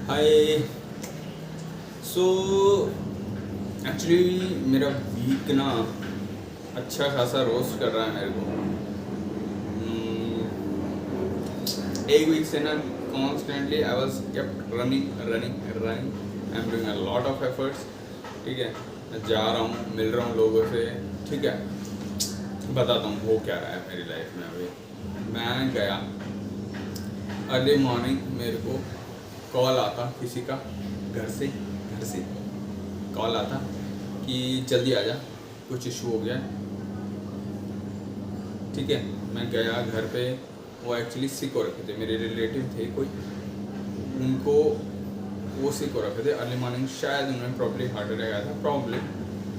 हाय। So actually मेरा week ना अच्छा खासा रोस्ट कर रहा है मेरे को। एक वीक से ना constantly I was kept running running running. I am doing a lot of efforts. ठीक है, मैं जा रहा हूँ, मिल रहा हूँ लोगों से। ठीक है, बताता हूँ हो क्या रहा है मेरी लाइफ में अभी। मैं गया अर्ली मॉर्निंग, मेरे को कॉल आता किसी का, घर से कॉल आता कि जल्दी आ जा, कुछ इशू हो गया है। ठीक है, मैं गया घर पे। वो एक्चुअली सिक हो रखे थे, मेरे रिलेटिव थे कोई, उनको वो सिक हो रखे थे अर्ली मॉर्निंग। शायद उन्हें प्रॉब्ली हार्ट अटैक आया था प्रॉब्ली।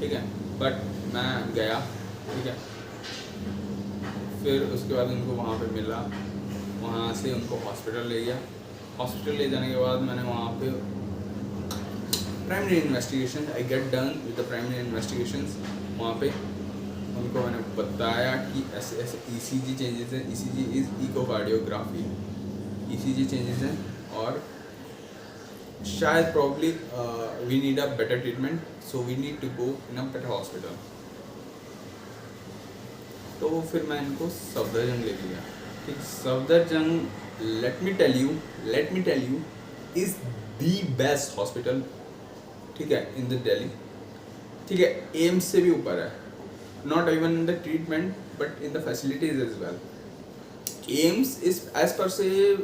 ठीक है, बट मैं गया। ठीक है, फिर उसके बाद उनको वहाँ पे मिला, वहाँ से उनको हॉस्पिटल ले गया। हॉस्पिटल ले जाने के बाद मैंने वहाँ पे primary investigation I get done with the primary investigations. वहाँ पे उनको मैंने बताया कि ऐसे ऐसे ईसीजी चेंजेस हैं। ECG is echocardiography. ECG changes हैं और शायद probably we need a better treatment, so we need to go in a better hospital. तो फिर मैं इनको सफदरजंग ले गया। ठीक, Safdarjung let me tell you is the best hospital. ठीक है, इन द दिल्ली। ठीक है, एम्स से भी ऊपर है, not even in the treatment but in the facilities as well. AIIMS is as पर से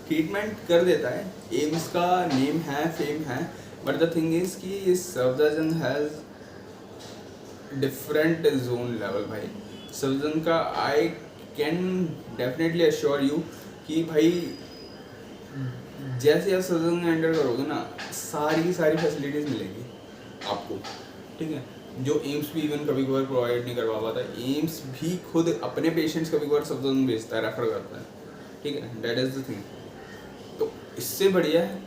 ट्रीटमेंट कर देता है, एम्स का नेम है, फेम है, बट द थिंग इज कि Safdarjung has different zone level. भाई सफदरजंग का I can definitely assure you कि भाई जैसे आप सफदरजंग में एंटर करोगे ना, सारी की सारी फैसिलिटीज़ मिलेंगी आपको। ठीक है, जो एम्स भी इवन कभी कभार प्रोवाइड नहीं करवा पाता। एम्स भी खुद अपने पेशेंट्स कभी कभार सफदरजंग भेजता है, रेफर करता है। ठीक है, दैट इज़ द थिंग। तो इससे बढ़िया है,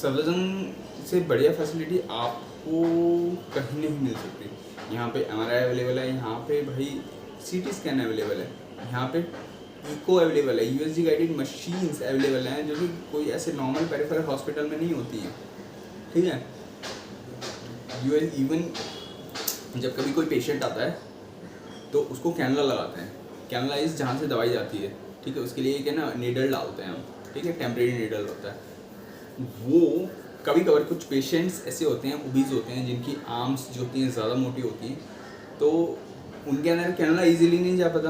सफदरजंग से बढ़िया फैसिलिटी आपको कहीं नहीं मिल सकती। यहाँ पे MRI अवेलेबल है, यहाँ पे भाई CT स्कैन अवेलेबल है, यहाँ पे इको अवेलेबल है, USG गाइडेड मशीन्स अवेलेबल हैं जो कि कोई ऐसे नॉर्मल पेरिफेरल हॉस्पिटल में नहीं होती हैं। ठीक है, इवन जब कभी कोई पेशेंट आता है तो उसको कैनुला लगाते हैं। कैनुला इस जहाँ से दवाई जाती है। ठीक है, उसके लिए एक है ना नीडल डालते हैं हम। ठीक है, टेम्परेरी नीडल होता है वो। कभी कभार कुछ पेशेंट्स ऐसे होते हैं, ओबीज होते हैं, जिनकी आर्म्स जो होती हैं ज़्यादा मोटी होती हैं, तो उनके अंदर कैनुला इजीली नहीं जा पाता।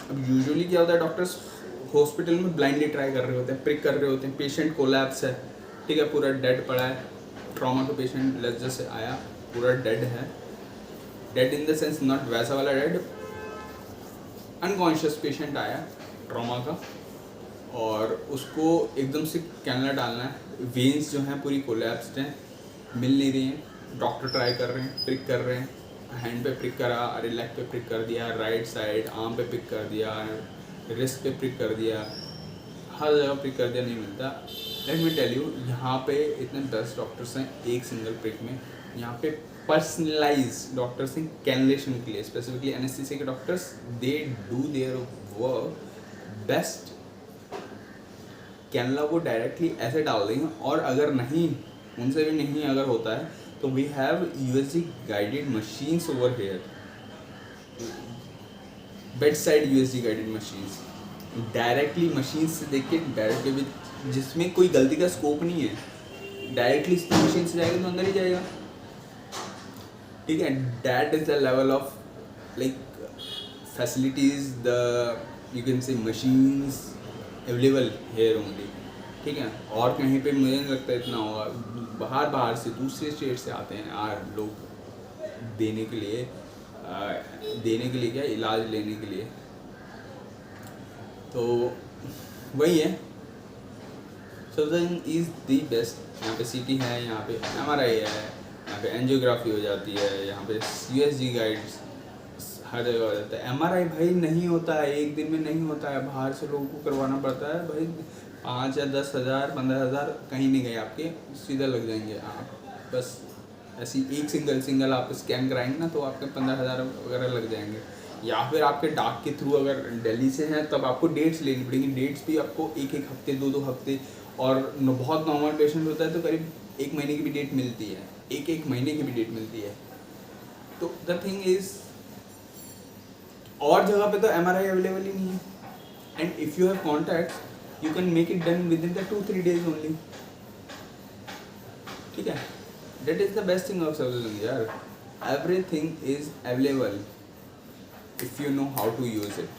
अब यूजुअली क्या होता है, डॉक्टर्स हॉस्पिटल में ब्लाइंडली ट्राई कर रहे होते हैं, प्रिक कर रहे होते हैं। पेशेंट कोलैप्स है, ठीक है, पूरा डेड पड़ा है, ट्रॉमा का पेशेंट लेक्चर से आया, पूरा डेड है। Dead in the sense not वैसा वाला डेड, अनकॉन्शियस पेशेंट आया ट्रॉमा का, और उसको एकदम से कैनुला डालना है। वेन्स जो हैं पूरी कोलैप्स्ड हैं, मिल नहीं रही हैं। डॉक्टर ट्राई कर रहे हैं, प्रिक कर रहे हैं, हैंड पे प्रिक करा, अरे लेग पे प्रिक कर दिया, राइट साइड आर्म पे प्रिक कर दिया, रिस्ट पे प्रिक कर दिया, हर जगह प्रिक कर दिया, नहीं मिलता। लेट मी टेल यू, यहाँ पे इतने 10 डॉक्टर्स हैं एक सिंगल प्रिक में। यहाँ पे पर्सनलाइज डॉक्टर्स हैं कैनुलेशन के लिए, स्पेसिफिकली एनेस्थीसिया के doctors, they do their work best. Cannula वो डायरेक्टली ऐसे डाल देंगे, और अगर नहीं, उनसे भी नहीं अगर होता है, तो we have USG guided machines over here, bed side USG guided machines. Directly machine से देख के डायरेक्टली विद, जिसमें कोई गलती का स्कोप नहीं है, डायरेक्टली मशीन से जाएगा तो अंदर ही जाएगा। ठीक है, that is the level of like facilities, the you can say machines available here only. ठीक है, और कहीं पे मुझे नहीं लगता इतना होगा। बाहर से दूसरे स्टेट से आते हैं यार लोग देने के लिए क्या, इलाज लेने के लिए। तो वही है, सफदरजंग इज़ दी बेस्ट। यहाँ पे CT है, यहाँ पे MRI है, यहाँ पे एंजियोग्राफी हो जाती है, यहाँ पे USG गाइड्स हर जगह हो जाता है। MRI भाई नहीं होता है, एक दिन में नहीं होता है, बाहर से लोगों को करवाना पड़ता है भाई। 5 या 10 हज़ार 15 हज़ार कहीं नहीं गए आपके, सीधा लग जाएंगे आप। बस ऐसी एक सिंगल आप स्कैन कराएंगे ना, तो आपके 15 हज़ार वगैरह लग जाएंगे। या फिर आपके डाक के थ्रू अगर दिल्ली से हैं तब आपको डेट्स लेनी पड़ेंगी। डेट्स भी आपको एक एक हफ्ते 2-2 हफ्ते, और बहुत नॉर्मल पेशेंट होता है तो करीब 1 महीने की भी डेट मिलती है, एक महीने की भी डेट मिलती है। तो द थिंग इज़, और जगह पे तो MRI अवेलेबल ही नहीं है, and if you have contacts you can make it done within the 2-3 days only. ठीक है, that is the best thing of subsidy यार, everything is available if you know how to use it.